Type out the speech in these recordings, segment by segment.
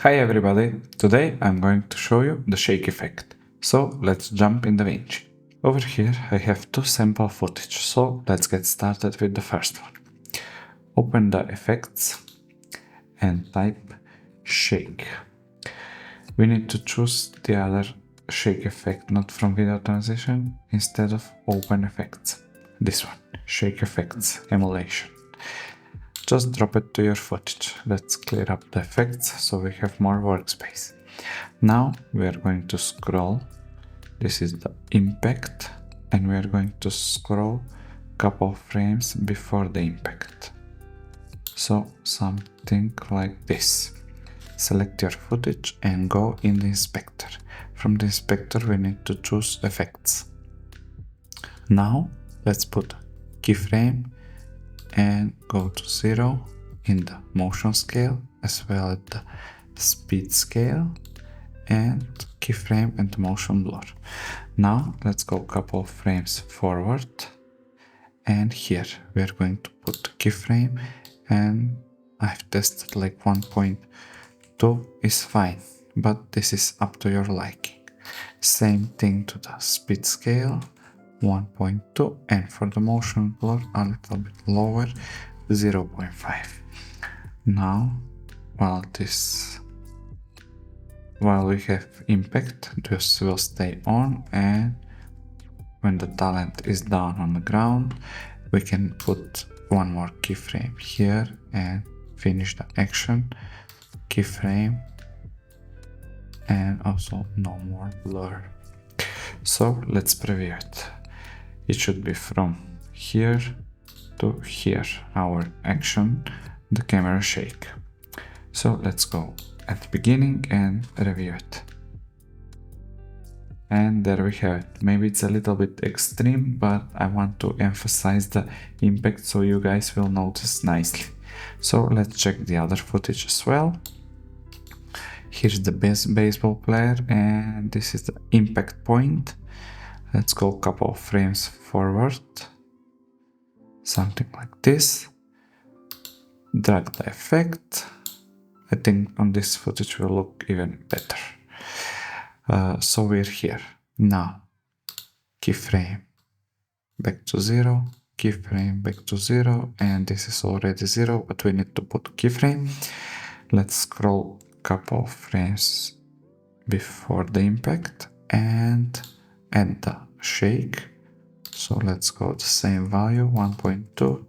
Hi everybody, today I'm going to show you the shake effect. So let's jump in DaVinci. Over here I have two sample footage, so let's get started with the first one. Open the effects and type shake. We need to choose the other shake effect, not from video transition, instead of open effects. This one, shake effects emulation. Just drop it to your footage. Let's clear up the effects so we have more workspace. Now we are going to scroll. This is the impact, and we are going to scroll a couple frames before the impact. So something like this. Select your footage and go in the inspector. From the inspector we need to choose effects. Now let's put keyframe and go to 0 in the motion scale as well as the speed scale and keyframe and motion blur. Now let's go a couple of frames forward, and here we are going to put keyframe, and I've tested like 1.2 is fine, but this is up to your liking. Same thing to the speed scale, 1.2, and for the motion blur a little bit lower, 0.5. Now while we have impact, this will stay on, and when the talent is down on the ground we can put one more keyframe here and finish the action, keyframe, and also no more blur. So let's preview it. It should be from here to here, our action, the camera shake. So let's go at the beginning and review it. And there we have it. Maybe it's a little bit extreme, but I want to emphasize the impact so you guys will notice nicely. So let's check the other footage as well. Here's the baseball player, and this is the impact point. Let's go a couple of frames forward, something like this. Drag the effect. I think on this footage will look even better. So we're here. Now, keyframe back to 0, keyframe back to 0, and this is already 0, but we need to put keyframe. Let's scroll a couple of frames before the impact and add the shake. So let's go the same value, 1.2,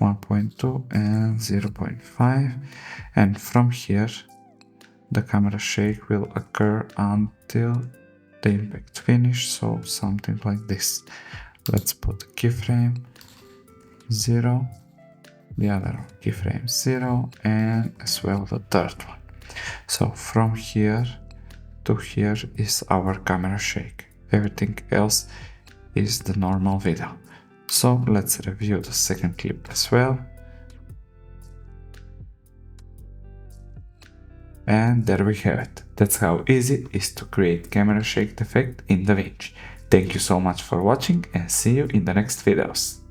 1.2 and 0.5, and from here the camera shake will occur until the impact finish, so something like this. Let's put keyframe 0, the other keyframe 0, and as well the third one. So from here to here is our camera shake. Everything else is the normal video. So let's review the second clip as well. And there we have it. That's how easy it is to create camera shake effect in DaVinci. Thank you so much for watching, and see you in the next videos.